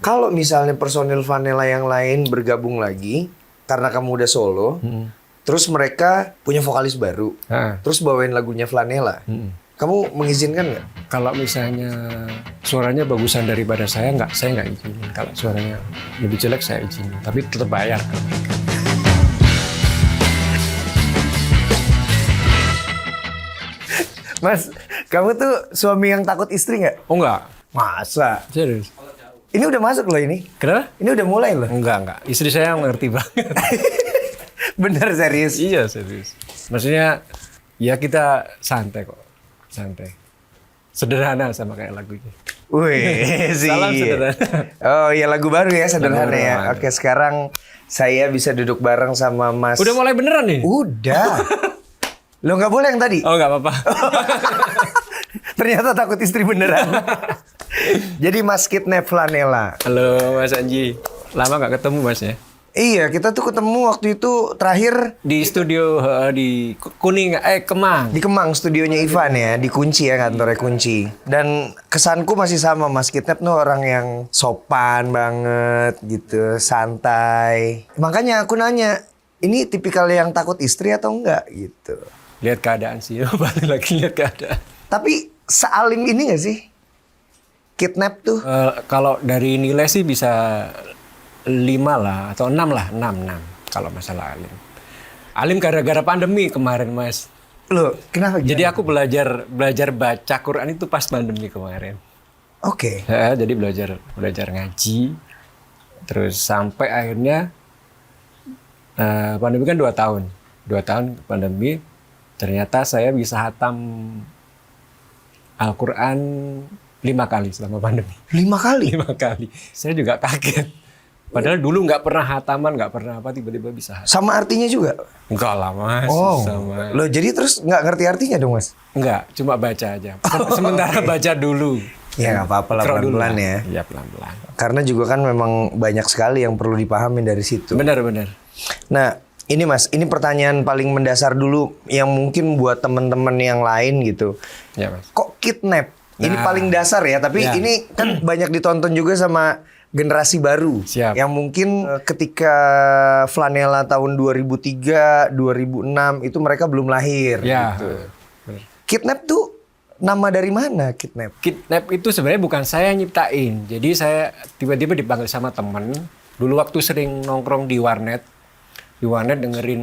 Kalau misalnya personil Flanela yang lain bergabung lagi karena kamu udah solo, terus mereka punya vokalis baru, terus bawain lagunya Flanela, kamu mengizinkan nggak? Kalau misalnya suaranya bagusan daripada saya nggak izinin. Kalau suaranya lebih jelek saya izinin, tapi tetap bayar. Mas, kamu tuh suami yang takut istri nggak? Oh enggak, Masa? serius. Ini udah masuk loh ini. Kenapa? Ini udah mulai loh. Enggak. Istri saya mengerti banget. Bener serius? Iya serius. Maksudnya ya kita santai kok, santai. Sederhana sama kayak lagunya. Wih, sih. Salam sederhana. Oh iya, lagu baru ya, sederhana Lagu ya. baru. Oke, sekarang saya bisa duduk bareng sama Mas. Udah mulai beneran nih? Udah. Lo nggak boleh yang tadi? Oh nggak apa-apa. Ternyata takut istri beneran. Jadi Mas Kidnap Flanela. Halo Mas Anji, lama nggak ketemu Mas ya? Iya, kita tuh ketemu waktu itu terakhir Di studio di Kemang. di Kemang, studionya Ivan ya, dikunci ya, kantornya kunci. Dan kesanku masih sama, Mas Kidnap tuh orang yang sopan banget gitu, santai. Makanya aku nanya, ini tipikal yang takut istri atau enggak gitu. Lihat keadaan sih, balik lagi lihat keadaan. Tapi sealim ini gak sih? Kidnap tuh? Kalau dari nilai sih bisa 5 lah atau 6 lah, 6 kalau masalah alim. Alim gara-gara pandemi kemarin Mas. Loh, kenapa gitu? Jadi aku belajar baca Quran itu pas pandemi kemarin. Oke. Jadi belajar ngaji. Terus sampai akhirnya pandemi kan 2 tahun. 2 tahun pandemi, ternyata saya bisa hatam Al-Quran 5 kali selama pandemi. 5 kali? 5 kali. Saya juga kaget. Padahal dulu nggak pernah hataman, nggak pernah apa, tiba-tiba bisa hatam. Sama artinya juga? Enggak lah Mas. Oh, Sama. loh jadi terus nggak ngerti artinya dong Mas? Enggak, cuma baca aja. Sementara baca dulu. Ya nggak apa-apa lah, Scroll dulu pelan-pelan lah. ya. Iya pelan-pelan. Karena juga kan memang banyak sekali yang perlu dipahami dari situ. Benar-benar. Nah, ini Mas, ini pertanyaan paling mendasar dulu yang mungkin buat teman-teman yang lain gitu. Ya Mas. Kok kidnap? Ini Nah. paling dasar ya, tapi Ya. ini kan banyak ditonton juga sama generasi baru. Siap. Yang mungkin ketika Flanela tahun 2003, 2006 itu mereka belum lahir Ya. gitu. Benar. Kidnap tuh nama dari mana Kidnap? Kidnap itu sebenarnya bukan saya yang nyiptain. Jadi saya tiba-tiba dipanggil sama temen. Dulu waktu sering nongkrong di warnet dengerin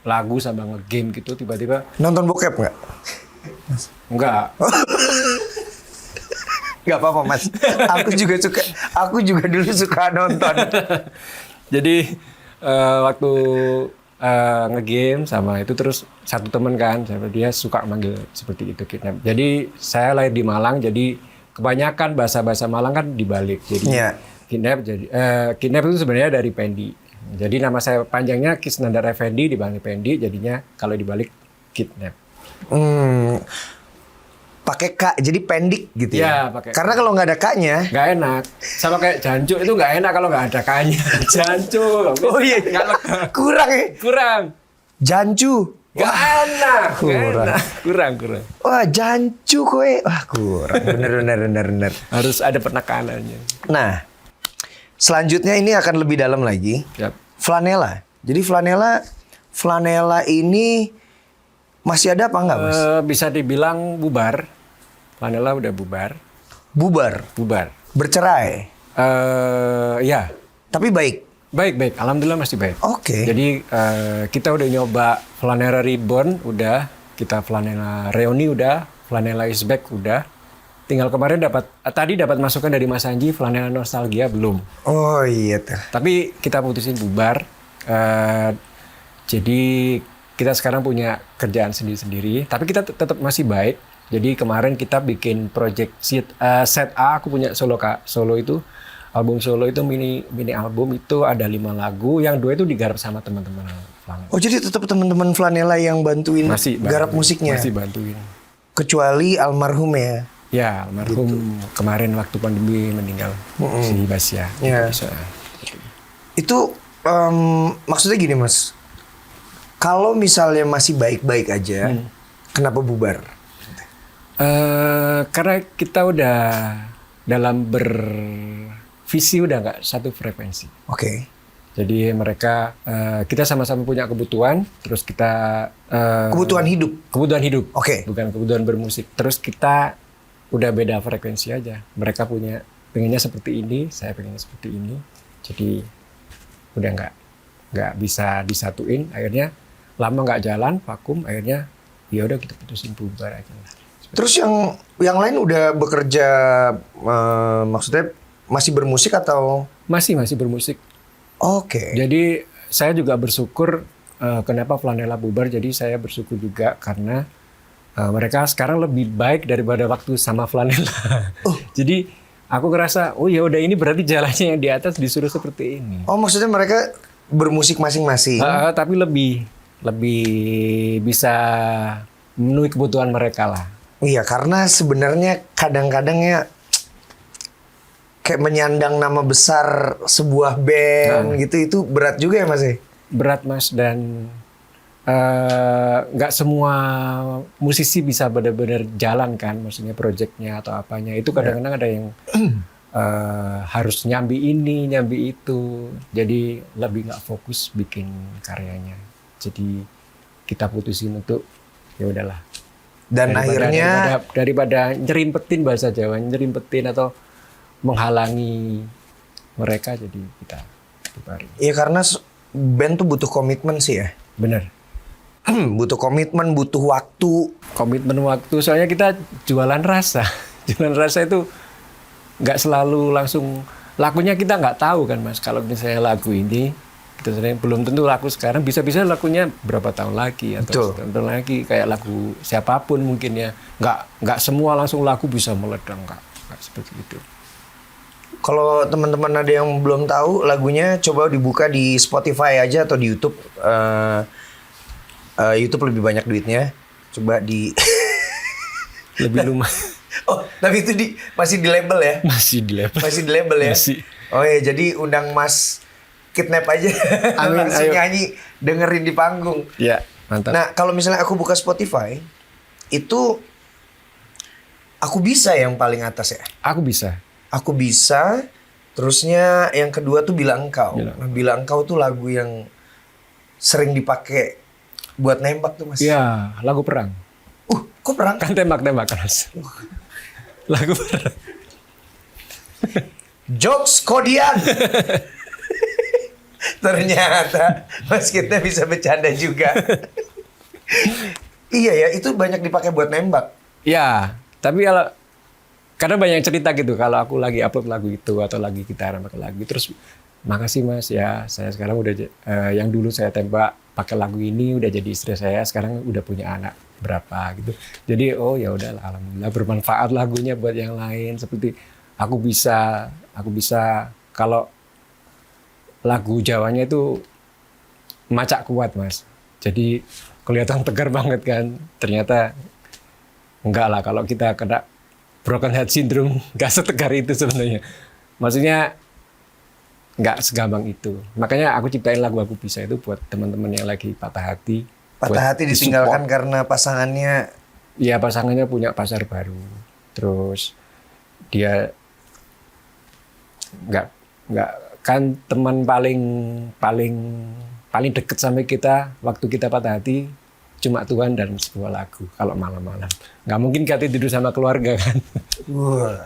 lagu sama nge-game gitu, tiba-tiba Nonton bokep nggak? enggak. Nggak apa-apa Mas. Aku juga dulu suka nonton. Jadi waktu nge-game sama itu, terus satu temen kan, dia suka manggil seperti itu Kidnap. Jadi saya lahir di Malang, jadi kebanyakan bahasa-bahasa Malang kan dibalik. Jadi Iya. Kidnap itu sebenarnya dari Pendi. Jadi nama saya panjangnya Kisnandar Effendi, dipanggil Pendi, jadinya kalau dibalik Kidnap. Pakai K, jadi pendik gitu ya? Iya, pakai K. Karena kalau nggak ada K-nya, Nggak enak. Sama kayak Jancu itu nggak enak kalau nggak ada K-nya. Jancu. oh iya, Nggak lega. kurang ya? Kurang. Jancu. Nggak enak. kurang. Kurang. Wah, jancu kowe. Wah, kurang. Bener. Harus ada penekanannya. Nah, selanjutnya ini akan lebih dalam lagi. Yap. Flanela. Jadi Flanela ini masih ada apa enggak, Mas? Bisa dibilang bubar. Flanela udah bubar. Bubar. Bercerai. Ya. Tapi baik. Baik. Alhamdulillah masih baik. Oke. Jadi kita udah nyoba Flanela Reborn udah, kita Flanela Reuni udah, Flanela Is Back udah. Tinggal kemarin tadi dapat masukan dari Mas Anji, Flanela Nostalgia belum. Oh iya tuh. Tapi kita putusin bubar. Jadi kita sekarang punya kerjaan sendiri-sendiri, tapi kita tetap masih baik. Jadi kemarin kita bikin project set A, aku punya solo itu. Album solo itu mini album itu ada 5 lagu, yang 2 itu digarap sama teman-teman Flanela. Oh jadi tetap teman-teman Flanela yang bantuin garap musiknya? Masih bantuin. Kecuali almarhum ya? Ya, almarhum kemarin waktu pandemi meninggal, si Basya. Ya. Itu maksudnya gini Mas, kalau misalnya masih baik-baik aja, kenapa bubar? Karena kita udah dalam visi udah nggak satu frekuensi. Oke. Jadi mereka kita sama-sama punya kebutuhan, terus kita Kebutuhan hidup. kebutuhan hidup, Oke. bukan kebutuhan bermusik. Terus kita udah beda frekuensi aja. Mereka pengennya seperti ini, saya pengennya seperti ini. Jadi udah nggak bisa disatuin. Akhirnya lama nggak jalan, vakum. Akhirnya ya udah kita putusin bubar aja lah. Terus yang lain udah bekerja, maksudnya masih bermusik atau? Masih bermusik. Oke. Jadi saya juga bersyukur kenapa Flanela bubar. Jadi saya bersyukur juga karena mereka sekarang lebih baik daripada waktu sama Flanela. Jadi aku ngerasa, oh ya udah ini berarti jalannya yang di atas disuruh seperti ini. Oh, maksudnya mereka bermusik masing-masing. Tapi lebih bisa memenuhi kebutuhan mereka lah. Iya, karena sebenarnya kadang-kadang ya kayak menyandang nama besar sebuah band gitu, itu berat juga ya Mas ya? Berat Mas, dan nggak semua musisi bisa benar-benar jalan kan, maksudnya projectnya atau apanya. Itu kadang-kadang ada yang harus nyambi ini, nyambi itu. Jadi lebih nggak fokus bikin karyanya. Jadi kita putusin untuk ya udahlah. Dan akhirnya daripada nyerimpetin bahasa Jawa, nyerimpetin atau menghalangi mereka, jadi kita bubarin. ya karena band tuh butuh komitmen sih ya. Bener. Butuh komitmen, butuh waktu. Komitmen waktu, soalnya kita jualan rasa. Jualan rasa itu nggak selalu langsung lakunya, kita nggak tahu kan Mas. Kalau misalnya lagu ini kita belum tentu laku sekarang, bisa-bisa lakunya berapa tahun lagi atau setahun lagi, kayak lagu siapapun mungkin ya. Nggak semua langsung lagu bisa meledak, nggak seperti itu. Kalau teman-teman ada yang belum tahu lagunya, coba dibuka di Spotify aja atau di YouTube. YouTube lebih banyak duitnya. Coba di lebih lumayan. Oh, tapi itu masih di label ya? Masih di label. Masih di label ya? Masih. Oh ya, jadi undang Mas Kidnap aja. Amin, langsung ayo. nyanyi, dengerin di panggung. Ya, mantap. Nah, kalau misalnya aku buka Spotify, itu aku bisa yang paling atas ya? Aku bisa. Aku bisa. Terusnya yang kedua tuh Bila Engkau. Bila. Nah, Bila Engkau tuh lagu yang sering dipakai buat nembak tuh Mas. Ya, lagu perang. Kok perang? Kan tembak-tembak Mas. Lagu perang. Jokes Kodian. Ternyata Mas kita bisa bercanda juga. Iya ya, itu banyak dipakai buat nembak. Ya, tapi kalau karena banyak cerita gitu, kalau aku lagi upload lagu itu atau lagi gitaran pakai lagu, terus makasih Mas ya, saya sekarang udah yang dulu saya tembak pakai lagu ini udah jadi istri saya, sekarang udah punya anak berapa gitu. Jadi oh ya udahlah, alhamdulillah bermanfaat lagunya buat yang lain. Seperti aku bisa kalau lagu Jawanya itu macak kuat Mas. Jadi kelihatan tegar banget kan. Ternyata enggak lah, kalau kita kena broken heart syndrome nggak setegar itu sebenarnya. Maksudnya nggak segampang itu. Makanya aku ciptain lagu Aku Bisa itu buat teman-teman yang lagi patah hati. Patah hati ditinggalkan karena pasangannya. Iya, pasangannya punya pacar baru. Terus dia nggak kan teman paling deket sama kita waktu kita patah hati cuma Tuhan dan sebuah lagu kalau malam-malam. Nggak mungkin kita tidur sama keluarga kan. Wah.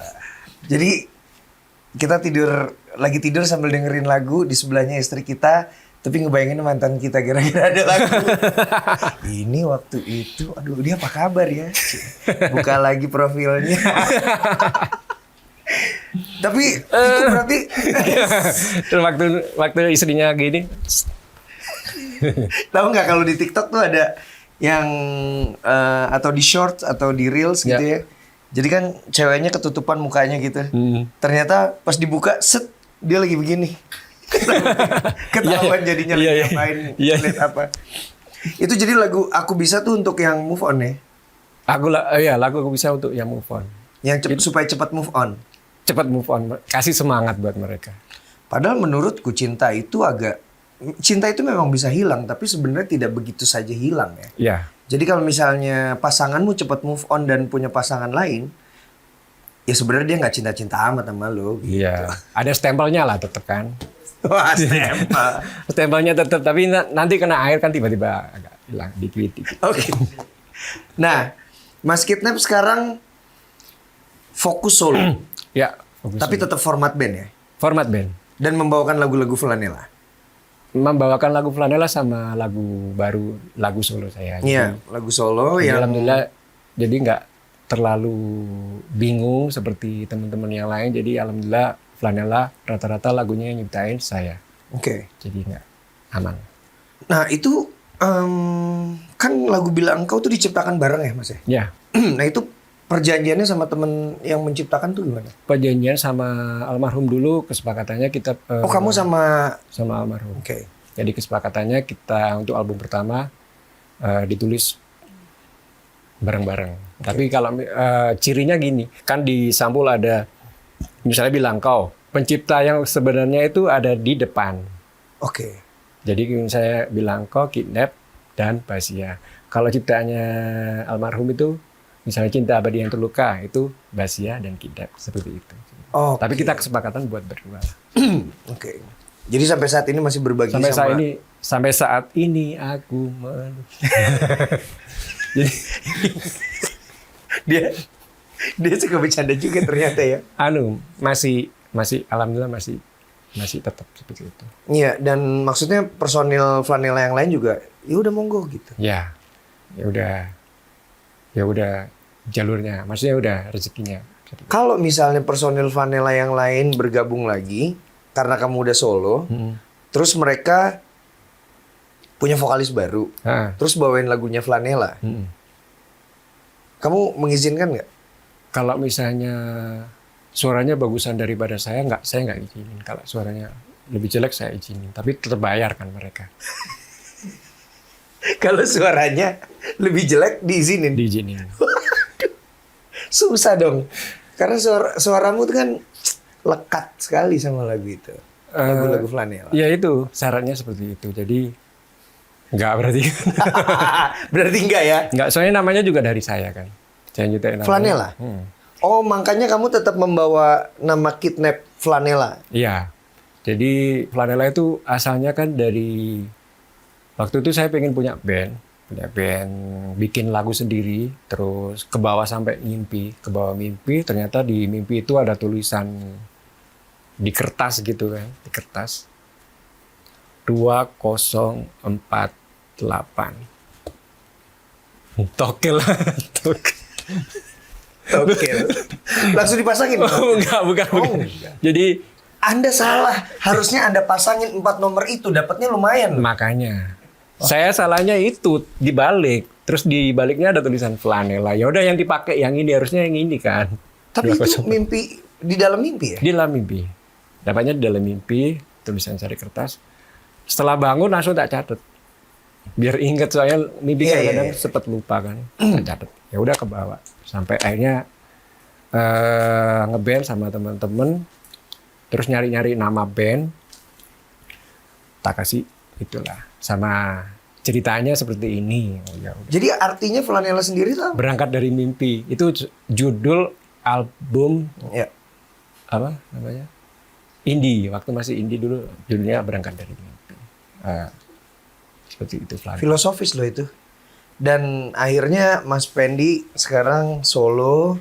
Jadi kita lagi tidur sambil dengerin lagu, di sebelahnya istri kita, tapi ngebayangin mantan kita, kira-kira ada lagu. Ini waktu itu, aduh dia apa kabar ya? Buka lagi profilnya. Tapi itu berarti Terus waktu istrinya gini, tahu nggak kalau di TikTok tuh ada yang atau di shorts atau di reels gitu ya. Jadi kan ceweknya ketutupan mukanya gitu. Ternyata pas dibuka, set dia lagi begini. Ketahuan jadinya lagi ngapain, lihat apa. Itu jadi lagu Aku Bisa tuh untuk yang move on ya. Lagu Aku Bisa untuk yang move on. Yang supaya cepat move on. Cepat move on, kasih semangat buat mereka. Padahal menurutku cinta itu memang bisa hilang, tapi sebenarnya tidak begitu saja hilang ya. Iya. Jadi kalau misalnya pasanganmu cepat move on dan punya pasangan lain, ya sebenarnya dia nggak cinta-cinta amat sama lo. Iya. Ada stempelnya lah tetap kan. Wah, stempel. Stempelnya tetap, tapi nanti kena air kan tiba-tiba agak hilang dikit. Oke. Nah, Mas Kidnap sekarang fokus solo, Ya. Fokus tapi dulu. tetap format band ya, Format band. dan membawakan lagu-lagu Flanela. Membawakan lagu Flanela sama lagu baru, lagu solo saya. Iya, lagu solo Jadi yang alhamdulillah jadi nggak terlalu bingung seperti teman-teman yang lain. Jadi alhamdulillah Flanela rata-rata lagunya yang nyiptain saya. Oke. Jadi nggak aman. Nah itu kan lagu Bila Engkau tuh diciptakan bareng ya Mas ya. Ya, Nah itu perjanjiannya sama temen yang menciptakan tuh gimana? perjanjian sama almarhum dulu kesepakatannya kita Oh kamu sama, sama almarhum. oke. Jadi kesepakatannya kita untuk album pertama ditulis bareng-bareng. Tapi kalau cirinya gini, kan di sampul ada misalnya Bilang Kau, pencipta yang sebenarnya itu ada di depan. Oke. Jadi saya Bilang Kau, Kidnap dan Basia. Kalau ciptaannya almarhum itu misalnya Cinta Abadi Yang Terluka itu Basia dan Kidnap seperti itu. Oh, Tapi kita kesepakatan buat berdua. oke. Jadi sampai saat ini masih berbagi sama. Sampai saat ini aku Jadi dia suka bercanda juga ternyata ya. masih alhamdulillah masih tetap seperti itu. Iya, dan maksudnya personil Flanela yang lain juga, ya udah monggo gitu. Ya udah jalurnya, maksudnya udah rezekinya. Kalau misalnya personil Flanela yang lain bergabung lagi, karena kamu udah solo, terus mereka punya vokalis baru, Ah, terus bawain lagunya Flanela, kamu mengizinkan nggak? Kalau misalnya suaranya bagusan daripada saya nggak izinin. Kalau suaranya lebih jelek saya izinin, tapi tetap bayar kan mereka. Kalau suaranya lebih jelek diizinin? Diizinin. Susah dong, karena suaramu tuh kan lekat sekali sama lagu itu, lagu-lagu Flanela. Ya itu syaratnya seperti itu. Jadi nggak berarti. Berarti enggak ya? Nggak, soalnya namanya juga dari saya kan. Saya nyutain namanya. Flanela? Oh, makanya kamu tetap membawa nama Kidnap Flanela. Iya. Jadi Flanela itu asalnya kan dari waktu itu saya pengen punya band, bikin lagu sendiri, terus ke bawah sampai mimpi, ternyata di mimpi itu ada tulisan di kertas gitu kan, di kertas 2048. Tokel. Oke. Langsung dipasangin. Oh, bukan. enggak. Jadi Anda salah. Harusnya Anda pasangin 4 nomor itu, dapatnya lumayan. makanya saya salahnya itu dibalik. Terus di baliknya ada tulisan Flanela. Ya udah yang dipakai yang ini, harusnya yang ini kan. Tapi itu mimpi di dalam mimpi ya? Di dalam mimpi. Dapatnya di dalam mimpi, tulisan cari kertas. Setelah bangun langsung tak catat. Biar inget, soalnya mimpi Iya, kadang-kadang iya. sempet lupa kan. Tak catat. Ya udah ke bawah. Sampai akhirnya ngeband sama teman-teman. Terus nyari-nyari nama band. Tak kasih itulah. Sama ceritanya seperti ini. Oh, ya udah. Jadi artinya Flanela sendiri tuh apa? Berangkat dari mimpi. Itu judul album Ya. apa namanya? Indie. Waktu masih indie dulu judulnya Berangkat dari Mimpi. Seperti itu Flanela. Filosofis loh itu. Dan akhirnya Mas Pendi sekarang solo.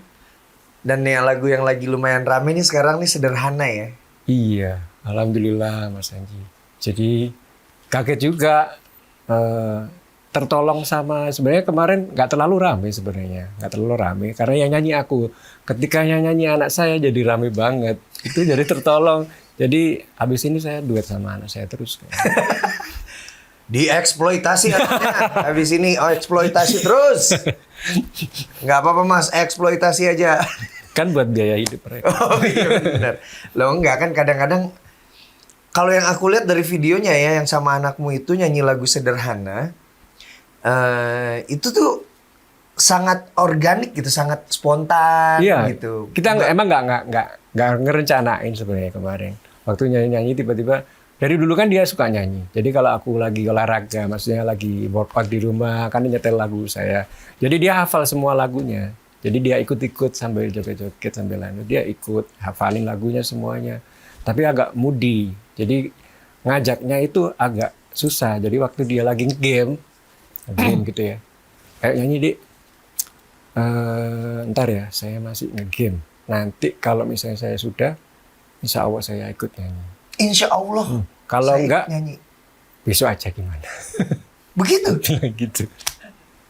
Dan yang lagu yang lagi lumayan rame nih sekarang nih Sederhana ya. Iya, alhamdulillah Mas Anji. Jadi kaget juga tertolong sama, sebenarnya kemarin nggak terlalu rame sebenarnya, nggak terlalu rame karena yang nyanyi aku. Ketika yang nyanyi anak saya jadi rame banget, itu jadi tertolong. Jadi habis ini saya duet sama anak saya terus. Dieksploitasi anaknya. Habis ini eksploitasi terus. Nggak apa-apa Mas, eksploitasi aja. Kan buat biaya hidup mereka. Oh iya benar. Loh enggak kan kadang-kadang kalau yang aku lihat dari videonya ya yang sama anakmu itu nyanyi lagu Sederhana, itu tuh sangat organik gitu, sangat spontan Iya, gitu. kita emang nggak ngerencanain sebenarnya kemarin. Waktu nyanyi tiba-tiba, dari dulu kan dia suka nyanyi. Jadi kalau aku lagi olahraga, maksudnya lagi workout di rumah, kan dia nyetel lagu saya. Jadi dia hafal semua lagunya. Jadi dia ikut-ikut sambil joget-joget sambil dia ikut hafalin lagunya semuanya. Tapi agak moody. Jadi ngajaknya itu agak susah. Jadi waktu dia lagi game gitu ya. Kayak nyanyi Dik. Ntar ya, saya masih nge-game. Nanti kalau misalnya saya sudah, insya Allah saya ikut nyanyi. Insya Allah. Kalau saya enggak, nyanyi. besok aja gimana? Begitu. gitu.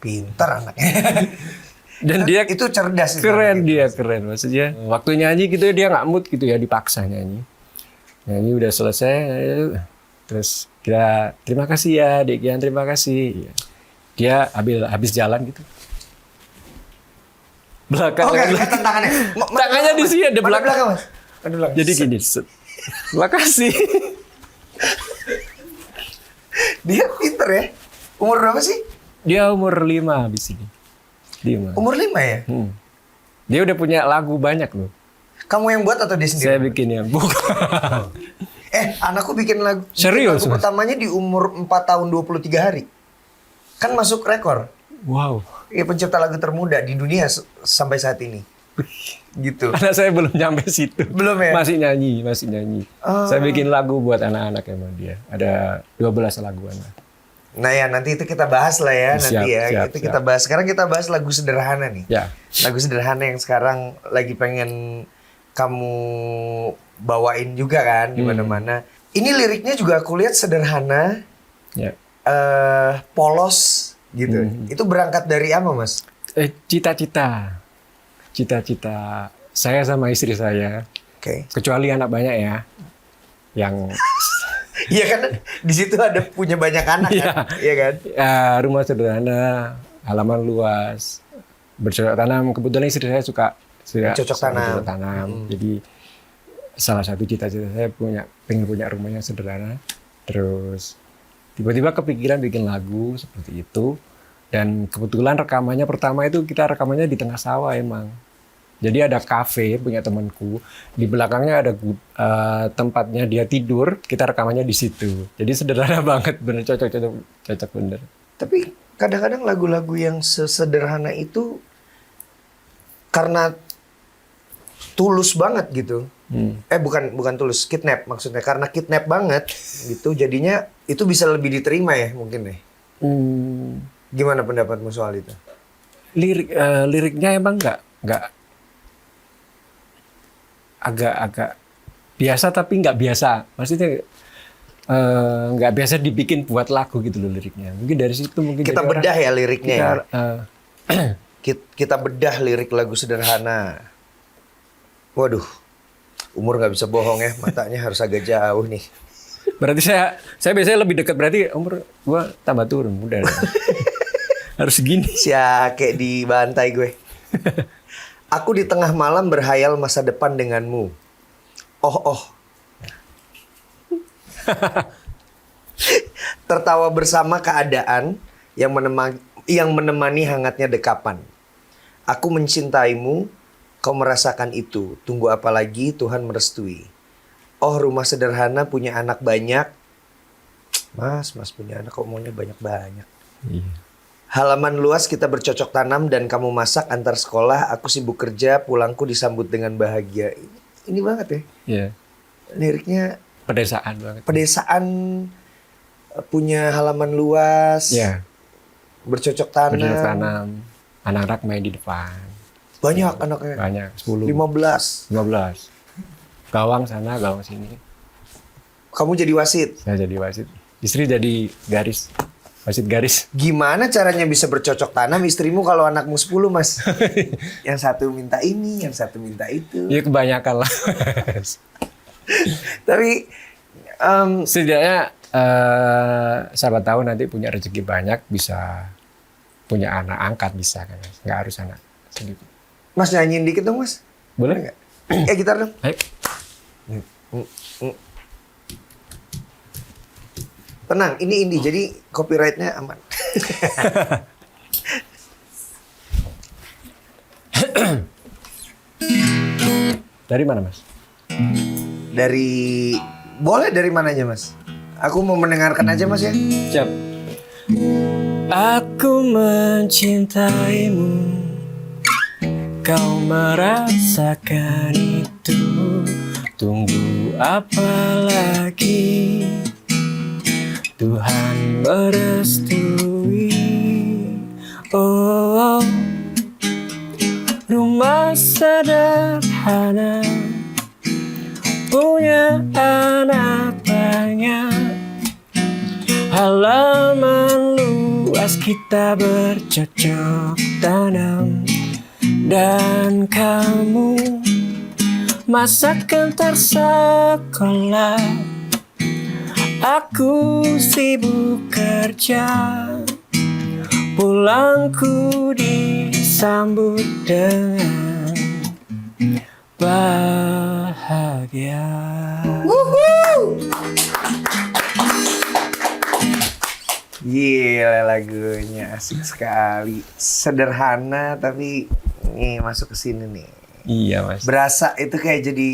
Pintar anaknya. Dan dia itu cerdas. keren dia keren maksudnya. Waktu nyanyi gitu dia nggak mood gitu ya, dipaksa nyanyi. Nyanyi udah selesai, terus kita terima kasih ya Dik Gian, terima kasih. Dia habis jalan gitu. Belakang. Oke, kelihatan tangannya. Tangannya di sini ada Mana belakang. Mas? Ada belakang. Jadi gini, terima kasih. Dia pinter ya. Umur berapa sih? Dia umur 5 habis ini. 5. Umur 5 ya? Dia udah punya lagu banyak loh. Kamu yang buat atau dia sendiri? Saya bikin yang bukan. Anakku bikin lagu. Serius, Lagu Mas? pertamanya di umur 4 tahun 23 hari. Kan masuk rekor. Wow. Ya, pencipta lagu termuda di dunia sampai saat ini. Gitu. Anak saya belum nyampe situ. Belum ya? Masih nyanyi. Saya bikin lagu buat anak-anak emang dia. Ada 12 laguan. Nah ya, nanti itu kita bahas lah ya. Siap, nanti ya. siap, Itu siap. kita bahas. Sekarang kita bahas lagu sederhana nih. Ya. Lagu sederhana yang sekarang lagi pengen kamu bawain juga kan di mana-mana. Ini liriknya juga aku lihat sederhana, Ya. polos gitu. Itu berangkat dari apa, Mas? Cita-cita saya sama istri saya. Oke. Kecuali anak banyak ya. Yang Iya kan di situ ada punya banyak anak kan? Iya kan? rumah sederhana, halaman luas, bercocok tanam. Kebetulan istri saya suka Cocok tanam. bercocok tanam. Jadi salah satu cita-cita saya pengen punya rumah yang sederhana. Terus tiba-tiba kepikiran bikin lagu seperti itu. Dan kebetulan rekamannya pertama itu kita rekamannya di tengah sawah emang. Jadi ada kafe punya temanku, di belakangnya ada tempatnya dia tidur, kita rekamannya di situ. Jadi sederhana banget, bener cocok bener. Tapi kadang-kadang lagu-lagu yang sesederhana itu karena tulus banget gitu. Bukan tulus, kidnap maksudnya. Karena kidnap banget gitu, jadinya itu bisa lebih diterima ya mungkin ya. Gimana pendapatmu soal itu? Liriknya emang nggak agak biasa tapi nggak biasa. Maksudnya nggak biasa dibikin buat lagu gitu loh liriknya. Mungkin dari situ mungkin Kita bedah ya liriknya ya. Kita, Kita bedah lirik lagu sederhana. Waduh, umur nggak bisa bohong ya, matanya harus agak jauh nih. berarti saya biasanya lebih dekat, berarti umur gua tambah turun, udah. Harus gini. Kayak dibantai gue. Aku di tengah malam berhayal masa depan denganmu. Oh. Tertawa bersama keadaan yang menemani hangatnya dekapan. Aku mencintaimu, kau merasakan itu. Tunggu apa lagi, Tuhan merestui. Oh, rumah sederhana punya anak banyak. Mas punya anak kok maunya banyak-banyak. Iya. Halaman luas kita bercocok tanam dan kamu masak antar sekolah. Aku sibuk kerja, pulangku disambut dengan bahagia. Ini banget ya. Iya. Liriknya Pedesaan banget. pedesaan, punya halaman luas, Iya. bercocok tanam. Bercocok tanam. Anak-anak main di depan. Banyak anaknya. Banyak, 10. 15. 15. Gawang sana, gawang sini. Kamu jadi wasit. Saya jadi wasit. Istri jadi garis. Wasit garis. Gimana caranya bisa bercocok tanam istrimu kalau anakmu 10, Mas? Yang satu minta ini, yang satu minta itu. Ya kebanyakan lah. Tapi setidaknya siapa tahu nanti punya rezeki banyak, bisa punya anak angkat, bisa kan. Nggak harus anak sendiri. Mas nyanyiin dikit dong, Mas. Boleh nggak? Gitar dong. Ayo. Tenang, ini indie, jadi copyright-nya aman. Dari mana, Mas? Boleh dari mananya, Mas? Aku mau mendengarkan aja, Mas ya. Siap. Aku mencintaimu, kau merasakan itu, tunggu apa lagi? Tuhan merestui. Oh, rumah sederhana, punya anak banyak, halaman luas kita bercocok tanam. Dan kamu masakan tersekolah, aku sibuk kerja, pulangku disambut dengan bahagia. Gila lagunya asik sekali. Sederhana tapi nih masuk ke sini nih. Iya mas. Berasa itu kayak jadi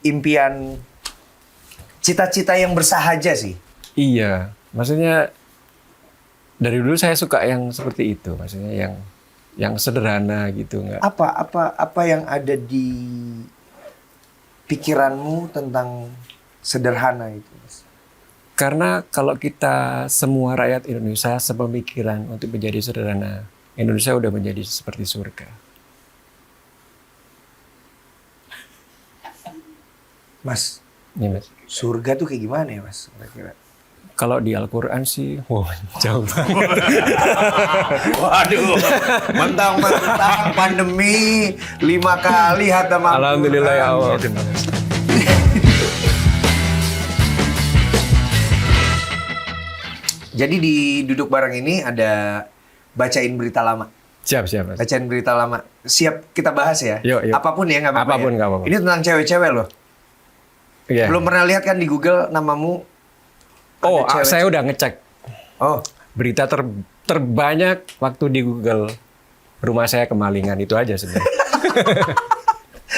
impian cita-cita yang bersahaja sih. Iya, maksudnya dari dulu saya suka yang seperti itu, maksudnya yang sederhana gitu, nggak. Apa yang ada di pikiranmu tentang sederhana itu, Mas? Karena kalau kita semua rakyat Indonesia sepemikiran untuk menjadi sederhana, Indonesia udah menjadi seperti surga. Mas, Ini mas. surga tuh kayak gimana ya, Mas? Kira-kira. Kalau di Al-Quran sih, wah jauh banget. Waduh, mentang-mentang pandemi 5 kali hatam Al-Quran. Alhamdulillah ya Allah. Jadi di duduk bareng ini ada bacain berita lama. Siap mas. Bacain berita lama. Siap kita bahas ya? Yuk. Apapun ya, nggak apa-apa Apapun, ya? nggak apa-apa. Ini tentang cewek-cewek loh. Iya. Belum pernah lihat kan di Google namamu? Oh, ada cewek. saya udah ngecek. Oh, Berita terbanyak waktu di Google, rumah saya kemalingan, itu aja sebenarnya.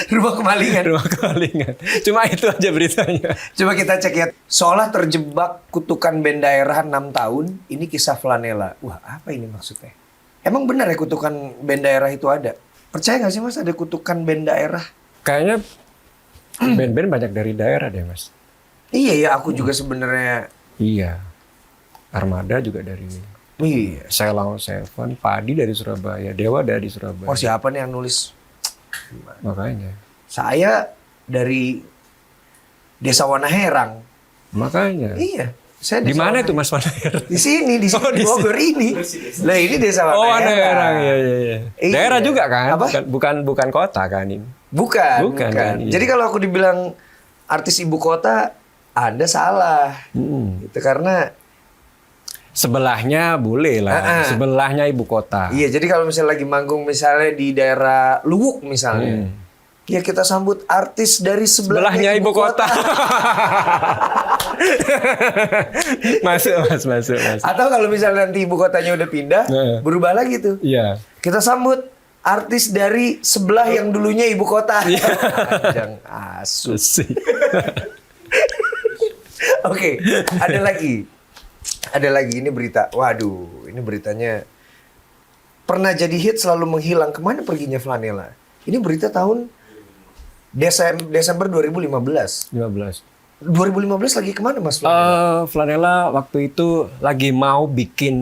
rumah kemalingan. Rumah kemalingan. Cuma itu aja beritanya. Coba kita cek ya. Seolah terjebak kutukan band daerah 6 tahun. Ini kisah flanela. Wah, apa ini maksudnya? Emang benar ya kutukan band daerah itu ada? Percaya nggak sih Mas ada kutukan band daerah? Kayaknya band-band banyak dari daerah deh, Mas. Iya ya, aku juga sebenarnya. Iya. Armada juga dari Iya. Selau Seven, Padi dari Surabaya, Dewa dari Surabaya. Oh, siapa nih yang nulis? Makanya. Saya dari Desa Wanaherang. Makanya. Iya. Saya Di Desa mana Wanaherang. itu Mas Wanaherang? Di sini, di Oh, di Bogor ini. Lah ini Desa Wanaherang. Oh, Wanaherang. Iya. Iya. Daerah juga kan? Apa? Bukan kota kan ini. Bukan. Bukan, kan, iya. Jadi kalau aku dibilang artis ibu kota, Anda salah. Itu karena Sebelahnya boleh lah. Sebelahnya ibu kota. iya, jadi kalau misalnya lagi manggung misalnya di daerah Luwuk misalnya. Ya kita sambut artis dari sebelahnya ibu kota. Masuk. Atau kalau misalnya nanti ibu kotanya udah pindah, berubah lagi tuh. Iya. Kita sambut artis dari sebelah yang dulunya ibu kota. Jangan asu. Oke, ada lagi ini berita. Waduh, ini beritanya pernah jadi hit selalu menghilang. Kemana perginya flanela? Ini berita tahun Desember 2015. 2015 lagi kemana Mas Flanela? Flanela waktu itu lagi mau bikin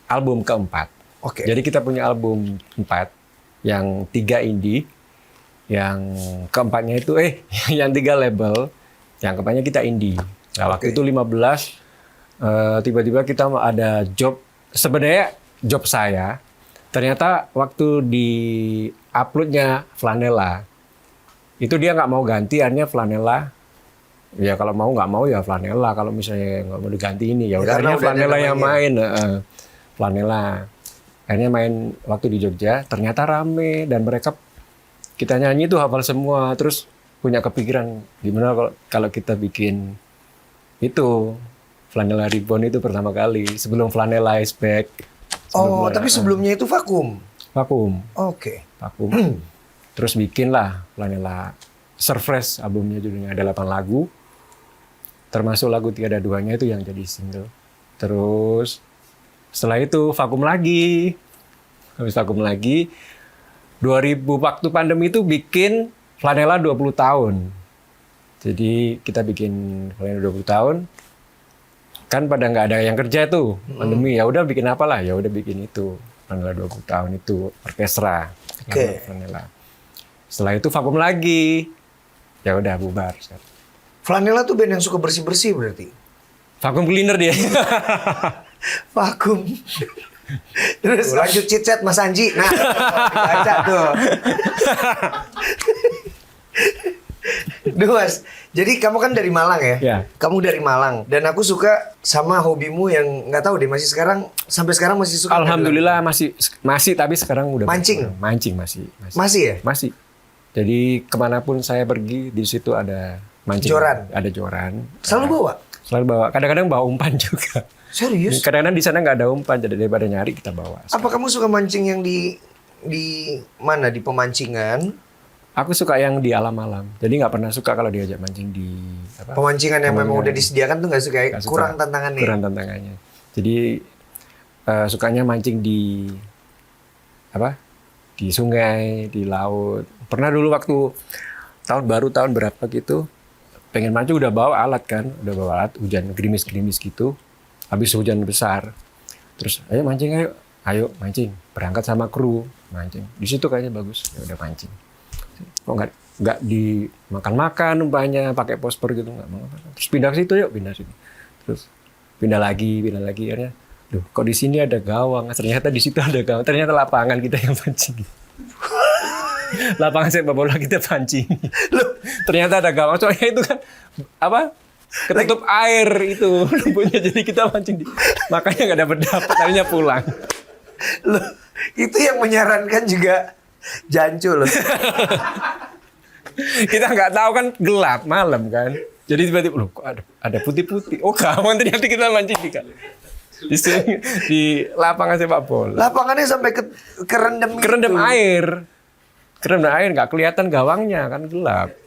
album keempat. Oke. Jadi kita punya album 4, yang 3 indie, yang keempatnya itu yang 3 label, yang keempatnya kita indie. Nah waktu itu 15 tiba-tiba kita ada job, sebenarnya job saya ternyata waktu di uploadnya Flanela itu dia nggak mau ganti, akhirnya Flanela ya kalau mau nggak mau ya Flanela, kalau misalnya nggak mau diganti ini ya udah akhirnya Flanela yang main. Flanela akhirnya main waktu di Jogja, ternyata rame dan mereka kita nyanyi tuh hafal semua, terus punya kepikiran gimana kalau kita bikin itu Flanela Ribbon itu pertama kali sebelum Flanela is back. Oh, tapi sebelumnya itu vakum. Vakum. Oke. Vakum. Terus bikin lah Flanela Surprise, albumnya judulnya ada 8 lagu. Termasuk lagu Tiada Duanya itu yang jadi single. Terus setelah itu vakum lagi. Habis vakum lagi 2000 waktu pandemi itu bikin Flanela 20 tahun. Jadi kita bikin Flanela 20 tahun. Kan pada nggak ada yang kerja tuh pandemi. Ya udah bikin apa lah? Ya udah bikin itu. Flanela 20 tahun itu orkestra. Oke. Flanela. Setelah itu vakum lagi. Ya udah bubar. Flanela tuh band yang suka bersih-bersih berarti. Vakum cleaner dia. Vakum. Terus lanjut chit-chat Mas Anji. Nah, baca tuh. Duh Mas, jadi kamu kan dari Malang ya? Ya. Kamu dari Malang. Dan aku suka sama hobimu yang nggak tahu deh, masih sekarang, sampai sekarang masih suka. Alhamdulillah masih tapi sekarang udah Mancing? berkurang. Mancing masih. Masih ya? Masih. Jadi kemanapun saya pergi di situ ada mancing. Joran? Ada joran. Selalu bawa? Selalu bawa. Kadang-kadang bawa umpan juga. Serius? Kadang-kadang di sana nggak ada umpan, jadi daripada nyari kita bawa. Apa kamu suka mancing yang di mana? Di pemancingan? Aku suka yang di alam-alam. Jadi nggak pernah suka kalau diajak mancing di apa? Pemancingan yang memang udah disediakan tuh nggak suka ya? Nggak suka. Kurang tantangannya? Kurang tantangannya. Jadi sukanya mancing di apa? Di sungai, di laut. Pernah dulu waktu tahun baru tahun berapa gitu, pengen mancing udah bawa alat kan, udah bawa alat, hujan gerimis-gerimis gitu. Habis hujan besar, terus ayo mancing ayo mancing, berangkat sama kru mancing. Di situ kayaknya bagus, ya udah mancing. Kok nggak dimakan-makan umpamanya pakai posper gitu nggak mau. Terus pindah ke situ yuk, pindah sini. Terus pindah lagi akhirnya. Duh, kok di sini ada gawang? Ternyata di situ ada gawang. Ternyata lapangan kita yang pancing. Lapangan sepak bola kita pancing. Loh, ternyata ada gawang. Soalnya itu kan apa? Ketutup air itu rumputnya, jadi kita mancing makanya nggak dapat akhirnya pulang. Loh, itu yang menyarankan juga Jancu loh. Kita nggak tahu kan, gelap malam kan, jadi tiba-tiba loh kok ada putih-putih, oh kawan, ternyata kita mancing di lapangan sepak bola. Lapangannya sampai kerendam air nggak kelihatan gawangnya kan, gelap.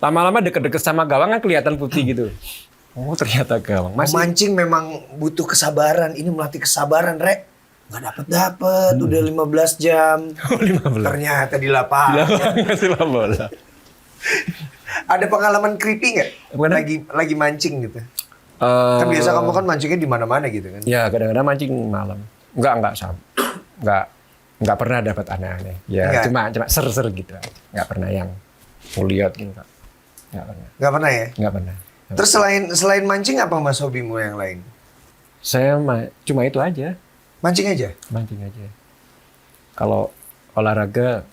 Lama-lama deket-deket sama gawang kan kelihatan putih gitu. Oh ternyata gawang. Mancing memang butuh kesabaran. Ini melatih kesabaran, Rek. Nggak dapet. Udah 15 jam. Oh, 15. Ternyata di lapangan. Sepak bola. Ada pengalaman creepy nggak? Lagi mancing gitu. Kan biasa kamu kan mancingnya di mana-mana gitu kan. Ya kadang-kadang mancing malam. Enggak sama. Enggak pernah dapat aneh-aneh. Ya cuma ser-ser gitu. Enggak pernah yang lihat gitu. Nggak pernah ya? Nggak pernah. Terus selain mancing apa Mas hobimu yang lain? Saya cuma itu aja. Mancing aja? Mancing aja. Kalau olahraga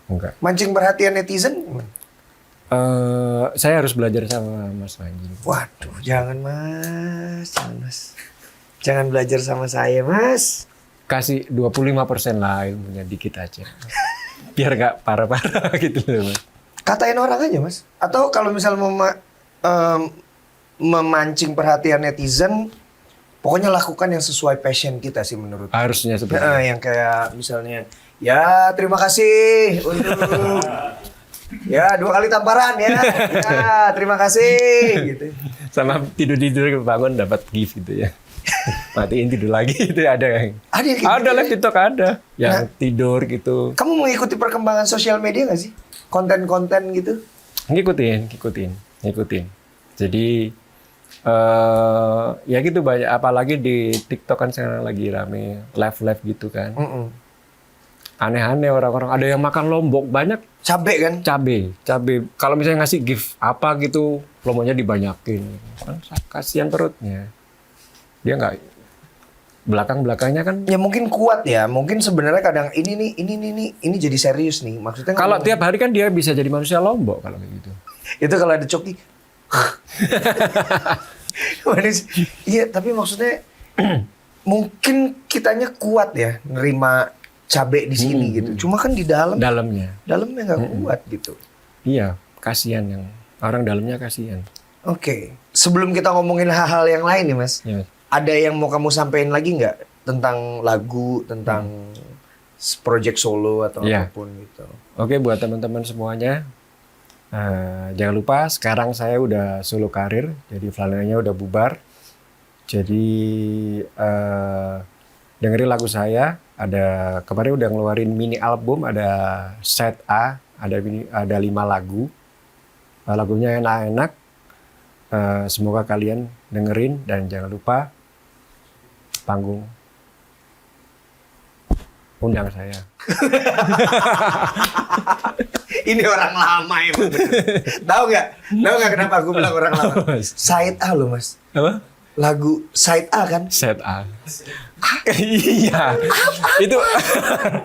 enggak. Mancing perhatian netizen? Saya harus belajar sama Mas Panji. Waduh, jangan Mas. Jangan belajar sama saya Mas. Kasih 25% lah ilmunya, dikit aja. Biar nggak parah-parah gitu loh Mas. Katain orang aja Mas. Atau kalau misal memancing perhatian netizen, pokoknya lakukan yang sesuai passion kita sih menurut. Harusnya seperti itu. Yang kayak misalnya, ya terima kasih untuk ya 2 kali tamparan ya. Ya terima kasih gitu. Sama tidur bangun dapat gift gitu ya. Matiin tidur lagi itu ada yang. Ada lah TikTok ada yang tidur gitu. Kamu mengikuti perkembangan sosial media nggak sih? Konten-konten gitu? Ngikutin. Jadi ya gitu banyak, apalagi di TikTok kan sekarang lagi rame live gitu kan. Aneh-aneh orang-orang, ada yang makan lombok banyak. Cabe kan? Cabe. Kalau misalnya ngasih gift apa gitu, lomboknya dibanyakin. Kan kasihan perutnya. Dia nggak, belakangnya kan. Ya mungkin kuat ya. Mungkin sebenarnya kadang ini jadi serius nih. Maksudnya kalau tiap hari kan dia bisa jadi manusia lombok kalau kayak gitu. Itu kalau ada coki. Iya, tapi maksudnya mungkin kitanya kuat ya nerima cabe di sini gitu. Cuma kan di dalamnya nggak kuat gitu. Iya, kasihan yang orang dalamnya kasihan. Oke. Sebelum kita ngomongin hal-hal yang lain nih Mas. Ya. Ada yang mau kamu sampaikan lagi nggak tentang lagu, tentang project solo atau apapun gitu? Oke, buat teman-teman semuanya, jangan lupa sekarang saya udah solo karir, jadi Flanelanya udah bubar. Jadi dengerin lagu saya, kemarin udah ngeluarin mini album, ada set A, ada 5 lagu. Lagunya enak-enak. Semoga kalian dengerin dan jangan lupa panggung undang saya. Ini orang lama emang. Tahu nggak kenapa aku bilang orang lama? Side A loh mas. Apa? Lagu Side A kan? Set A. Iya. Itu.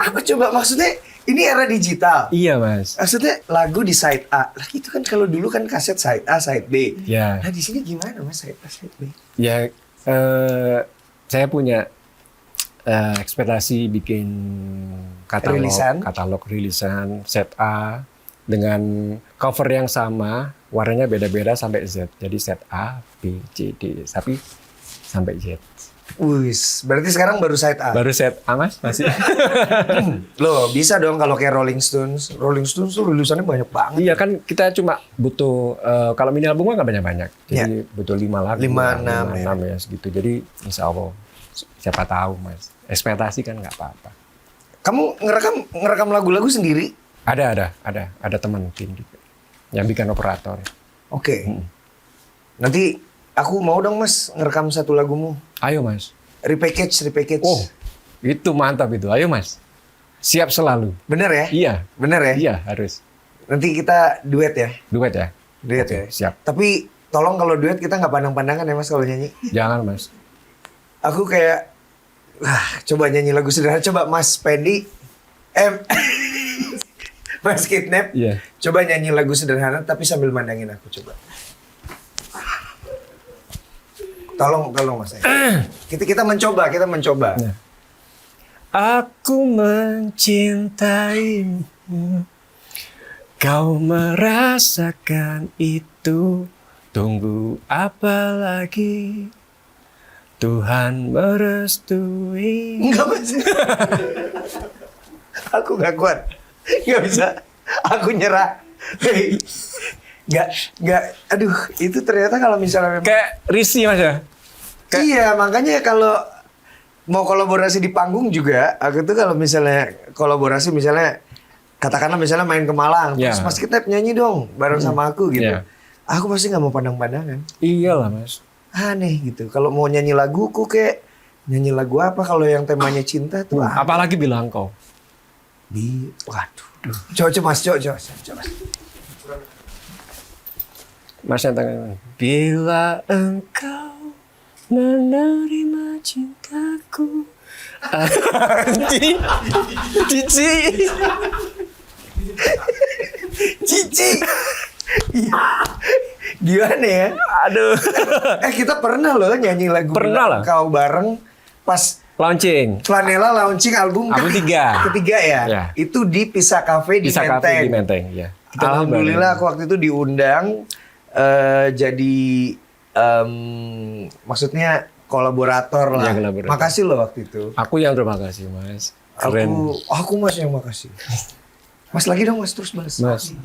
Apa coba maksudnya? Ini era digital. Iya mas. Maksudnya lagu di side A. Lah itu kan kalau dulu kan kaset side A, side B. Ya. Nah di sini gimana mas side A, side B? Ya, saya punya ekspektasi bikin katalog rilisan set A dengan cover yang sama, warnanya beda-beda sampai Z. Jadi set A, B, C, D, tapi sampai Z. Wis, berarti sekarang baru side A. Baru set A mas masih. Loh, bisa dong kalau kayak Rolling Stones. Rolling Stones tuh rilisannya banyak banget. Iya kan kita cuma butuh kalau mini album kan nggak banyak-banyak. Jadi butuh 5 lagu. 5, 6 ya segitu. Jadi insya Allah siapa tahu mas. Ekspektasi kan nggak apa-apa. Kamu ngerekam lagu-lagu sendiri? Ada teman tim juga yang bikin operator. Oke. Nanti aku mau dong mas ngerekam satu lagumu. Ayo mas. Repackage. Oh, itu mantap itu. Ayo mas. Siap selalu. Bener ya? Iya. Bener ya? Iya harus. Nanti kita duet ya? Duet ya. Duet Oke, ya? siap. Tapi tolong kalau duet kita nggak pandang-pandangan ya mas kalau nyanyi. Jangan mas. Aku kayak, coba nyanyi lagu sederhana. Coba Mas Pendi, Mas Kidnap, Iya. coba nyanyi lagu sederhana tapi sambil mandangin aku coba. Tolong Mas. Kita mencoba. Ya. Aku mencintaimu, kau merasakan itu. Tunggu apa lagi? Tuhan merestui. Enggak mas. Aku nggak kuat. Nggak bisa. Aku nyerah. Hei. Nggak. Aduh, itu ternyata kalau misalnya memang... Kayak risih mas ya? Iya, makanya kalau mau kolaborasi di panggung juga, aku tuh kalau misalnya kolaborasi misalnya katakanlah misalnya main ke Malang, Ya. terus Mas Kitep nyanyi dong bareng sama aku gitu. Ya. Aku pasti nggak mau pandang-pandangan. Iyalah mas. Aneh gitu. Kalau mau nyanyi laguku kayak nyanyi lagu apa kalau yang temanya cinta tuh apa? Apalagi bilang kau. Waduh. Coba. Mas yang tangan. Bila engkau menerima cintaku. Cici. Gimana ya? Aduh. Kita pernah loh nyanyi lagu Pernah lah. Kau bareng pas Launching. Flanela launching album Album 3. ketiga ya? Ya. Itu di Pisa Cafe di Bisa Menteng. kafe di Menteng. Ya. Alhamdulillah aku waktu itu diundang jadi maksudnya kolaborator lah. Ya, kolaborator. Makasih loh waktu itu. Aku yang terima kasih mas. Keren. Aku mas yang makasih. Mas lagi dong mas terus balas. Mas.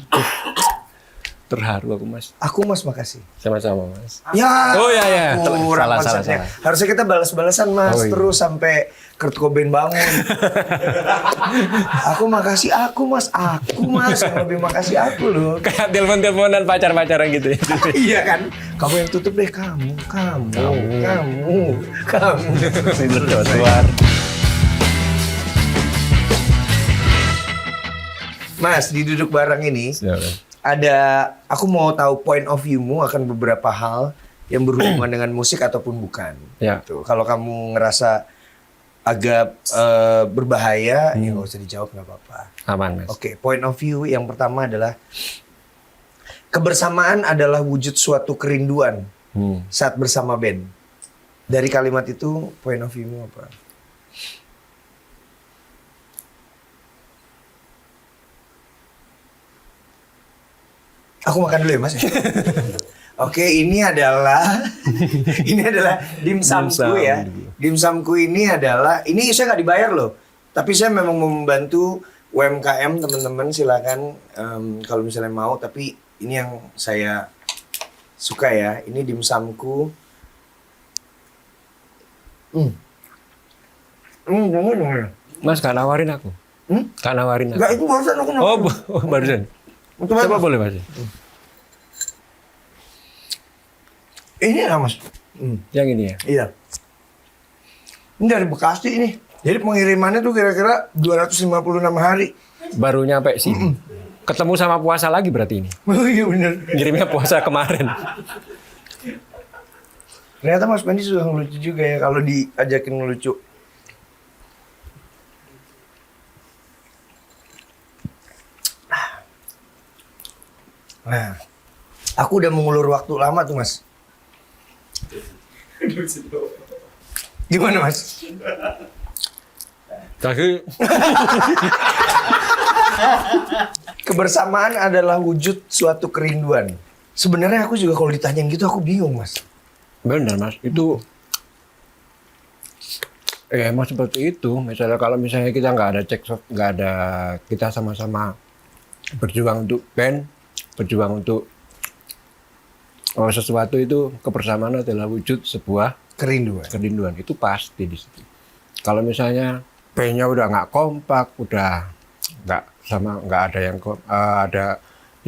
Terharu aku mas. Aku mas makasih. Sama-sama mas. Ya. Oh ya. Kurang Salah. konsepnya. Harusnya kita balas-balasan mas Oh, iya. terus sampai Kurt Cobain bangun. Aku makasih aku mas yang lebih makasih aku loh. Kayak telepon-teleponan pacar-pacaran gitu ya. Iya kan? Kamu yang tutup deh kamu. Keluar. Mas di duduk bareng ini ada aku mau tahu point of view-mu akan beberapa hal yang berhubungan dengan musik ataupun bukan. Ya. Gitu. Kalau kamu ngerasa agak berbahaya, ya nggak usah dijawab nggak apa-apa. Aman mas. Oke, point of view yang pertama adalah kebersamaan adalah wujud suatu kerinduan saat bersama band. Dari kalimat itu, point of view-mu apa? Aku makan dulu ya mas. Oke, ini adalah dimsumku ya. Dimsumku ini saya nggak dibayar loh. Tapi saya memang mau membantu UMKM teman-teman, silakan kalau misalnya mau. Tapi ini yang saya suka ya. Ini dimsumku. Mas gak nawarin aku. Gak nawarin aku. Enggak, itu barusan aku Oh, barusan. Coba, Coba Mas. boleh Mas. Ini lah Mas. Yang ini ya. Iya. Ini dari Bekasi ini. Jadi pengirimannya tuh kira-kira 256 hari. Baru nyampe sini. Ketemu sama puasa lagi berarti ini. Oh iya bener. Ngirimnya puasa kemarin. Ternyata Mas Pendi sudah ngelucu juga ya kalau diajakin ngelucu. Nah, aku udah mengulur waktu lama tuh Mas. Gimana Mas? Kaki. Kebersamaan adalah wujud suatu kerinduan. Sebenarnya aku juga kalau ditanyain gitu aku bingung Mas. Benar Mas, itu emang seperti itu. Misalnya kalau misalnya kita nggak ada cekcok, nggak ada, kita sama-sama berjuang untuk band, berjuang untuk sesuatu, itu kebersamaan adalah wujud sebuah kerinduan. Itu pasti di situ. Kalau misalnya bandnya udah nggak kompak, udah nggak ada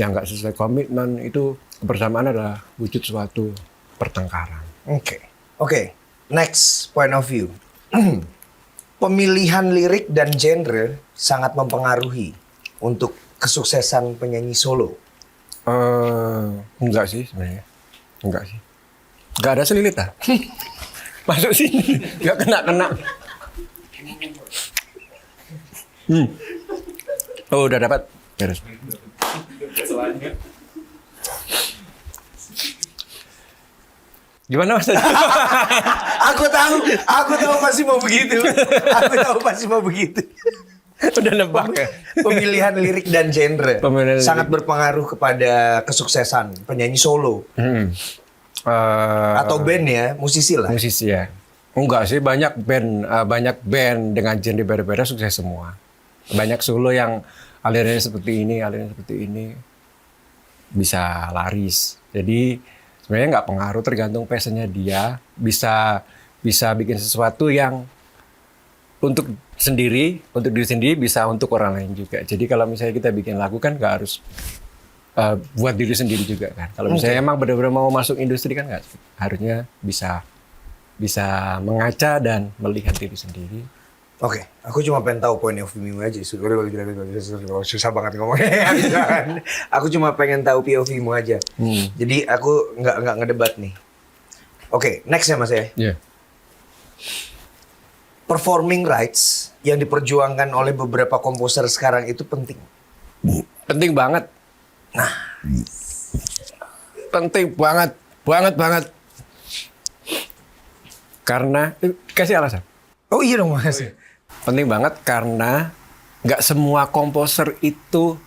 yang nggak sesuai komitmen, itu kebersamaan adalah wujud suatu pertengkaran. Oke. Next point of view. Pemilihan lirik dan genre sangat mempengaruhi untuk kesuksesan penyanyi solo. Enggak sih sebenarnya. Enggak sih. Enggak ada selilit ah. Masuk sini. Enggak kena. Oh, udah dapat. Beres. Gimana Mas? Aku tahu pasti mau begitu. Udah nebak ya? Pemilihan lirik dan genre Pemilihan sangat berpengaruh kepada kesuksesan penyanyi solo atau band ya, musisi lah. Musisi ya. Enggak sih, banyak band dengan genre berbeda sukses semua. Banyak solo yang alirannya seperti ini bisa laris. Jadi sebenarnya nggak pengaruh, tergantung passionnya dia. Bisa bikin sesuatu yang untuk diri sendiri, bisa untuk orang lain juga. Jadi kalau misalnya kita bikin lagu kan nggak harus buat diri sendiri juga kan. Kalau misalnya emang benar-benar mau masuk industri kan nggak, harusnya bisa mengaca dan melihat diri sendiri. Oke, aku cuma pengen tahu point of view aja. Susah banget ngomongnya. Aku cuma pengen tahu POV-mu aja. Jadi aku nggak ngedebat nih. Oke, next ya Mas ya. Yeah. Performing rights yang diperjuangkan oleh beberapa komposer sekarang itu penting. Penting banget. Penting banget. Karena kasih alasan. Oh iya dong Mas. Penting banget karena nggak semua komposer itu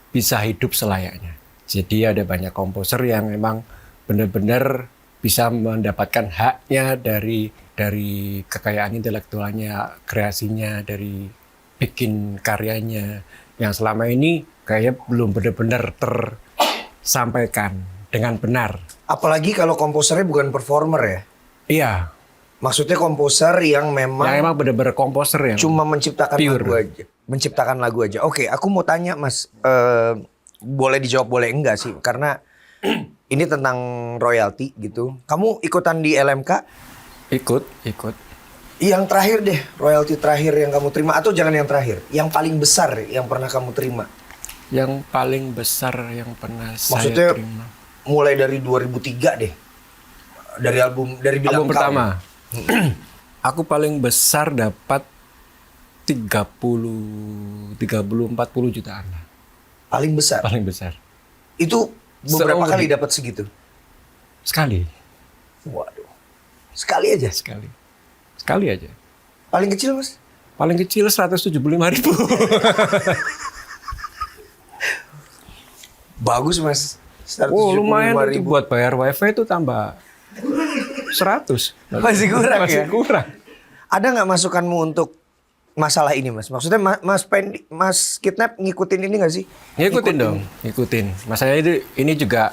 bisa hidup selayaknya. Jadi ada banyak komposer yang memang benar-benar bisa mendapatkan haknya dari kekayaan intelektualnya, kreasinya, dari bikin karyanya yang selama ini kayak belum benar-benar tersampaikan dengan benar. Apalagi kalau komposernya bukan performer ya. Iya. Maksudnya komposer yang memang benar-benar komposer yang cuma menciptakan pure. lagu aja. Menciptakan lagu aja. Oke, aku mau tanya Mas, boleh dijawab boleh enggak sih? Karena ini tentang royalti gitu. Kamu ikutan di LMK? Ikut. Yang terakhir deh, royalti terakhir yang kamu terima, atau jangan yang terakhir, yang paling besar yang pernah kamu terima. Yang paling besar yang pernah Maksudnya, saya terima. mulai dari 2003 deh. Dari Bilang Album Kau. pertama. Aku paling besar dapat 30-40 jutaan. Paling besar. Paling besar. Itu beberapa Seumur kali hidup. dapat segitu. Sekali. Waduh. Sekali aja. Sekali aja. Paling kecil Mas? Paling kecil 175.000. Bagus Mas. Oh, lumayan itu 175.000. buat bayar wifi itu tambah 100. Masih kurang Masih ya? kurang. Ada nggak masukanmu untuk masalah ini Mas? Maksudnya Mas Kidnap ngikutin ini nggak sih? Ngikutin dong, ngikutin. Masalahnya ini juga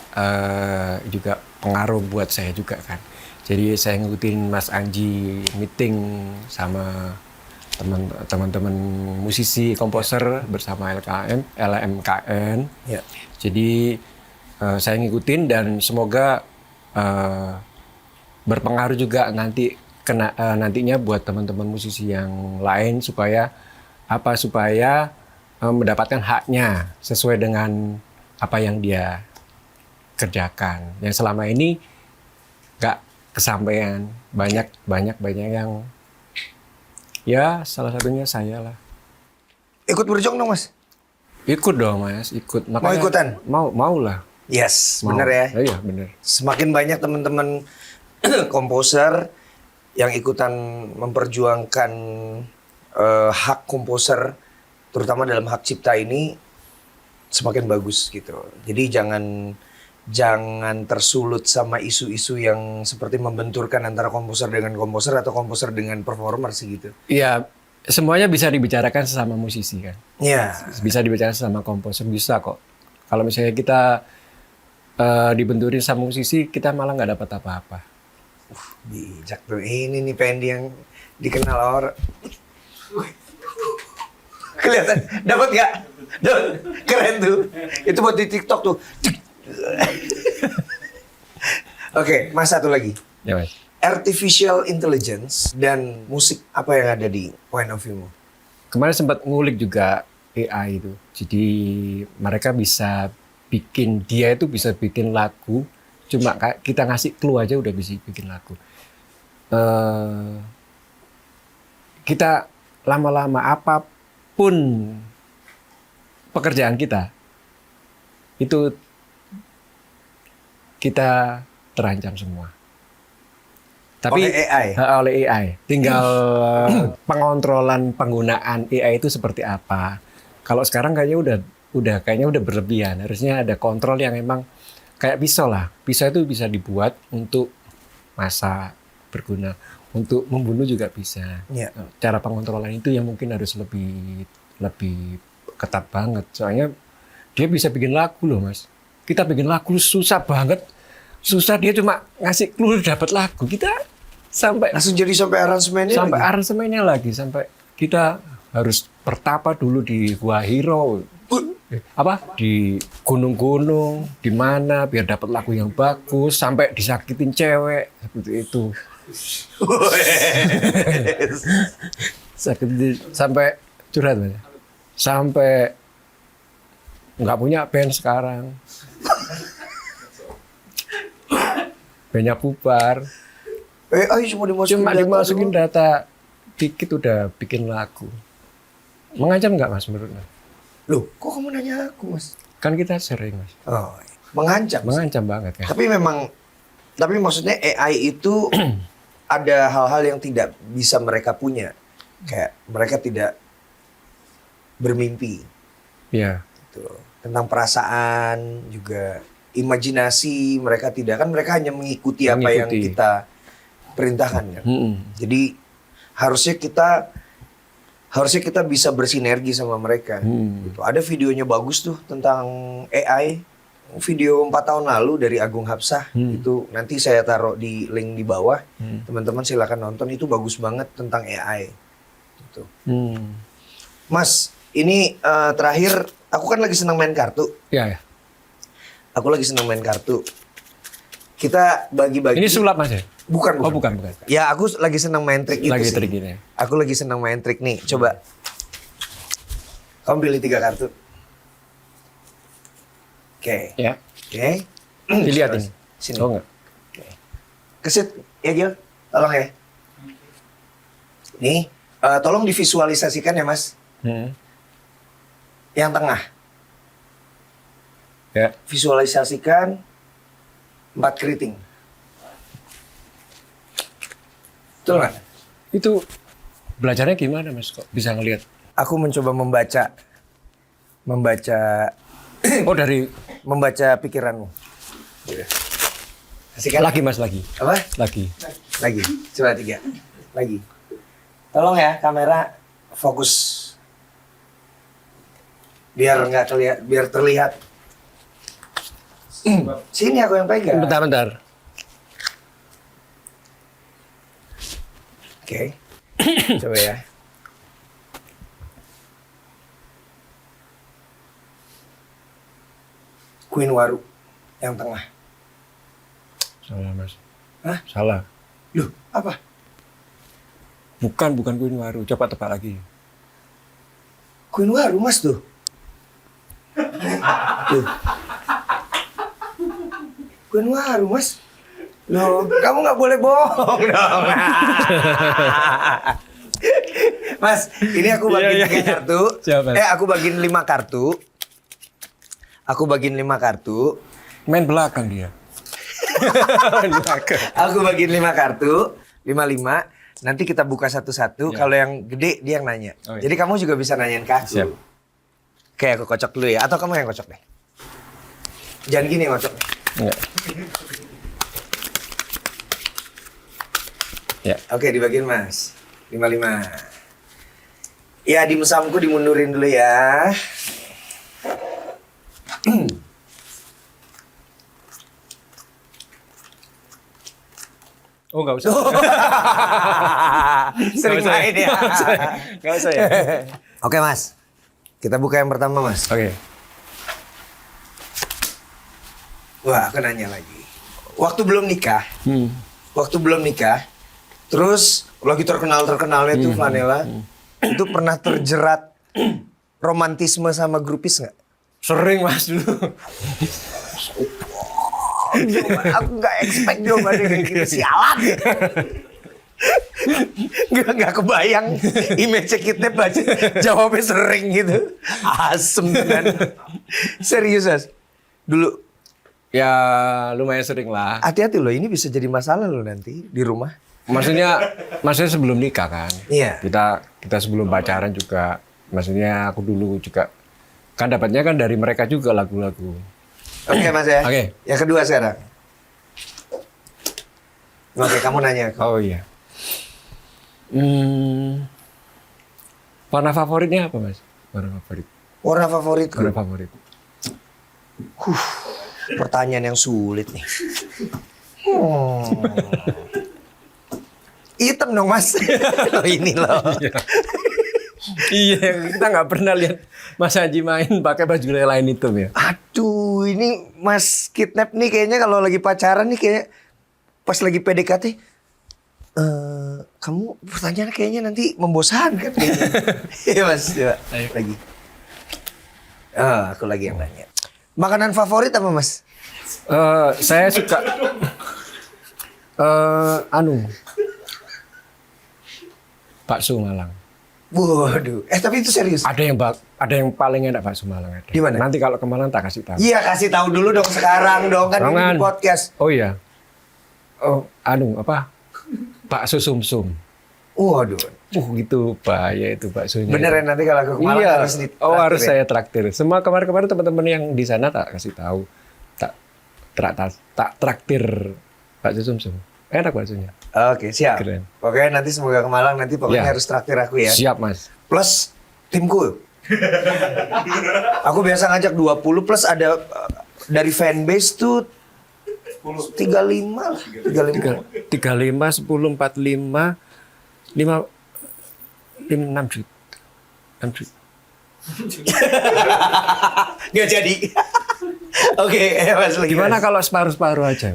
pengaruh buat saya juga kan. Jadi saya ngikutin Mas Anji meeting sama teman-teman musisi komposer bersama LMKN. Ya. Jadi saya ngikutin dan semoga berpengaruh juga nantinya buat teman-teman musisi yang lain supaya mendapatkan haknya sesuai dengan apa yang dia kerjakan. Yang selama ini nggak kesampaian, banyak yang ya salah satunya saya lah. Ikut berjuang dong Mas. Ikut dong Mas, ikut. Makanya, Mau ikutan? Mau lah. Yes, Mau. bener ya. Iya bener. Semakin banyak teman-teman komposer yang ikutan memperjuangkan hak komposer, terutama dalam hak cipta ini, semakin bagus gitu. Jadi jangan tersulut sama isu-isu yang seperti membenturkan antara komposer dengan komposer atau komposer dengan performer sih gitu. Iya, semuanya bisa dibicarakan sesama musisi kan. Iya. Bisa dibicarakan sesama komposer, bisa kok. Kalau misalnya kita dibenturin sama musisi, kita malah nggak dapat apa-apa. Bijak tuh. Ini nih Pendi yang dikenal orang. Kelihatan, dapat nggak? Keren tuh. Itu buat di TikTok tuh. Oke, Mas satu lagi. Ya Mas. Artificial intelligence dan musik apa yang ada di point of view-mu? Kemarin sempat ngulik juga AI itu. Jadi mereka bisa bikin lagu. Cuma kita ngasih clue aja udah bisa bikin lagu. Kita lama-lama apapun pekerjaan kita, itu kita terancam semua. Tapi Oleh AI? Oleh AI. Tinggal pengontrolan penggunaan AI itu seperti apa. Kalau sekarang kayaknya udah berlebihan. Harusnya ada kontrol yang emang kayak pisau lah. Pisau itu bisa dibuat untuk masak, berguna. Untuk membunuh juga bisa. Ya. Cara pengontrolan itu yang mungkin harus lebih ketat banget. Soalnya dia bisa bikin lagu loh Mas. Kita bikin lagu susah banget. Susah, dia cuma ngasih clue dapat lagu. Kita sampai aransemennya lagi. Sampai kita harus bertapa dulu di Gua Hiro. Di gunung-gunung, di mana biar dapat lagu yang bagus, sampai disakitin cewek seperti itu. Sampai curhat Mas. Sampai nggak punya band sekarang. Bandnya bubar. Cuma dimasukin data dikit udah bikin lagu. Mengancam nggak Mas menurut Mas? Loh, kok kamu nanya aku Mas? Kan kita sering Mas. Oh, mengancam. Mengancam banget kan. Tapi maksudnya AI itu ada hal-hal yang tidak bisa mereka punya. Kayak mereka tidak bermimpi. Iya. Gitu. Tentang perasaan juga, imajinasi mereka tidak, kan mereka hanya mengikuti apa yang kita perintahkan kan. Jadi harusnya kita bisa bersinergi sama mereka. Gitu. Ada videonya bagus tuh tentang AI. Video 4 tahun lalu dari Agung Hapsah. Itu nanti saya taruh di link di bawah. Teman-teman silakan nonton, itu bagus banget tentang AI. Gitu. Mas, ini terakhir aku kan lagi senang main kartu. Iya. Aku lagi senang main kartu. Kita bagi-bagi. Ini sulap Mas ya? Bukan. Oh, bukan. Ya, aku lagi senang main trik itu Lagi sih. trik ini. Aku lagi senang main trik nih. Coba. Kamu pilih 3 kartu. Oke. Ya. Oke. Dilihat ini. Sini. Oh enggak. Kesit ya Gil. Tolong ya. Nih, tolong divisualisasikan ya Mas. Yang tengah. Ya. Visualisasikan 4 keriting. Betul nggak? Itu belajarnya gimana Mas kok bisa ngelihat? Aku mencoba membaca Oh dari membaca pikiranmu. Kasihkan. lagi Mas lagi. Apa? Lagi. Coba 3. Lagi. Tolong ya kamera fokus. Biar nggak terlihat, biar terlihat. Sini aku yang pegang. Bentar. Oke. Coba ya. Queen Waru yang tengah. Salah mas. Hah? Salah. Loh, apa? Bukan Queen Waru. Coba tebak lagi. Queen Waru mas tuh. Tuh. Queen Waru mas. Loh, kamu nggak boleh bohong dong. Mas, ini aku bagiin 3 kartu. Siap, Mas. Aku bagiin 5 kartu. Aku bagiin 5 kartu. Main belakang dia. Main belakang. Aku bagiin 5 kartu. 5-5. Nanti kita buka satu-satu. Kalau yang gede, dia yang nanya. Oh, iya. Jadi kamu juga bisa nanyain ke aku. Siap. Oke, aku kocok dulu ya. Atau kamu yang kocok deh. Jangan gini yang kocok. Enggak. Ya. Oke, dibagiin mas. 5-5. Ya, dimsumku dimundurin dulu ya. Oh nggak usah. Sering Nggak usah. main ya. Nggak usah ya. Oke mas, kita buka yang pertama mas. Oke. Wah, aku nanya lagi. Waktu belum nikah, Hmm. terus lagi terkenalnya tuh Flanela, itu pernah terjerat romantisme sama grupis nggak? Sering mas dulu. Aku nggak expect jawabannya kayak gitu, sialan. Nggak kebayang image kita baca jawabnya sering gitu. Asem kan. Serius Mas. Dulu Ya lumayan sering lah. hati-hati loh, ini bisa jadi masalah loh nanti di rumah. Maksudnya sebelum nikah kan. Iya. Kita sebelum pacaran juga. Maksudnya aku dulu juga kan dapatnya kan dari mereka juga lagu-lagu. Oke Mas ya. Oke. Yang kedua sekarang. Oke, kamu nanya. Oh iya. Warna favoritnya apa mas? Warna favorit. Warna favoritku. Warna favorit. Pertanyaan yang sulit nih. Hitam dong Mas. Oh, ini loh. Iya, kita nggak pernah lihat Mas Haji main pakai baju lain hitam ya. Aduh, ini Mas Kidnap nih kayaknya kalau lagi pacaran nih kayak pas lagi PDKT. Kamu pertanyaan kayaknya nanti membosankan kayaknya. Iya Mas, coba lagi. Aku lagi yang nanya. Makanan favorit apa Mas? Saya suka bakso Malang. Waduh, tapi itu serius. Ada yang paling enak bakso Malang ada. Di mana? Nanti kalau ke Malang tak kasih tahu. Iya, kasih tahu dulu dong sekarang dong, kan ini Jangan. di podcast. Oh iya. Oh, bakso sumsum. Waduh. Gitu bahaya itu baksonya. Beneran nanti kalau aku ke Malang Iya. harus ditraktir Harus ya? saya traktir. Semua kemarin-kemarin teman-teman yang di sana tak kasih tahu. Tak traktir bakso sumsum. Enak baksonya. Oke, siap. Keren. Oke, nanti semoga ke Malang nanti pokoknya Ya. harus traktir aku ya. Siap, Mas. Plus timku. Aku biasa ngajak 20 plus ada dari fanbase tuh 35 lah. 35. 35, 10, 45, 6 juta. 6 juta. Nggak jadi. Oke, Mas lagi. Gimana Mas. kalau separuh-separuh aja?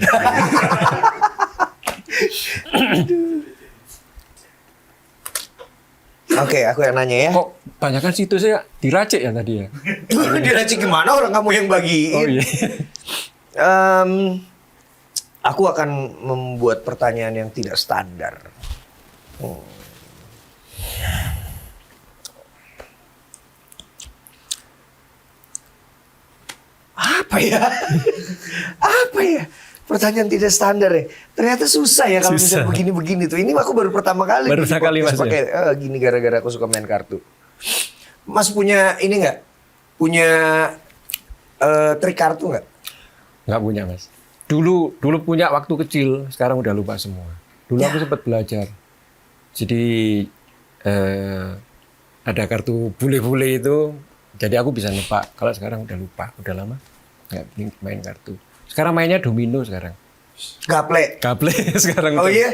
Oke, aku yang nanya ya. Kok banyak kan situsnya diracik ya tadi ya? Diracik gimana orang kamu yang bagiin? Oh iya. Aku akan membuat pertanyaan yang tidak standar. Apa ya? Apa ya? Pertanyaan tidak standar ya. Ternyata susah ya kalau Susah. misalnya begini-begini tuh. Ini aku baru pertama kali. Baru di pertama kali, podcast Mas, ya? pakai gini gara-gara aku suka main kartu. Mas punya ini nggak? Punya trik kartu nggak? Nggak punya, Mas. Dulu punya waktu kecil, sekarang udah lupa semua. Dulu Ya. aku sempat belajar. Jadi ada kartu bule-bule itu, jadi aku bisa nebak. Kalau sekarang udah lupa, udah lama nggak main kartu. Sekarang mainnya domino sekarang. Gaple. Gaple sekarang. Oh tuh. iya?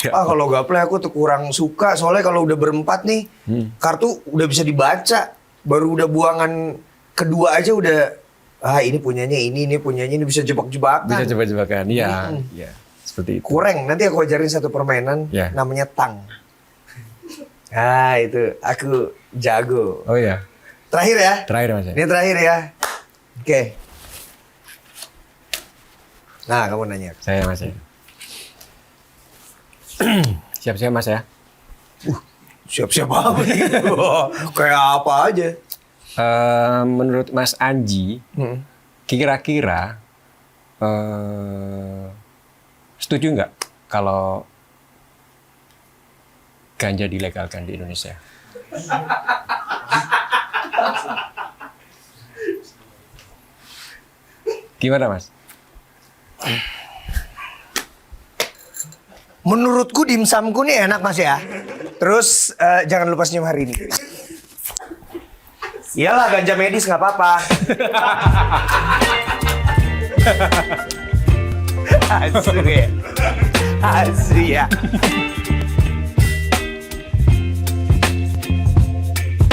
Kalau gaple aku tuh kurang suka. Soalnya kalau udah berempat nih, kartu udah bisa dibaca. Baru udah buangan kedua aja udah ini punyanya ini punyanya ini bisa jebak-jebakan. Bisa jebak-jebakan. Iya, iya. Seperti itu. Kurang, nanti aku ajarin satu permainan Ya. namanya tang. Nah itu aku jago. Oh iya. Terakhir ya. Terakhir Mas ya. Ini terakhir ya. Oke. Nah kamu nanya. Saya Mas ya. Siap-siap Mas ya. Siap-siap apa nih? Kayak apa aja. Menurut Mas Anji, kira-kira setuju nggak kalau ganja dilegalkan di Indonesia? Gimana Mas? Menurutku dimsumku nih enak Mas ya. Terus jangan lupa senyum hari ini. Iyalah ganja medis nggak apa-apa. Asu ya. Asu ya.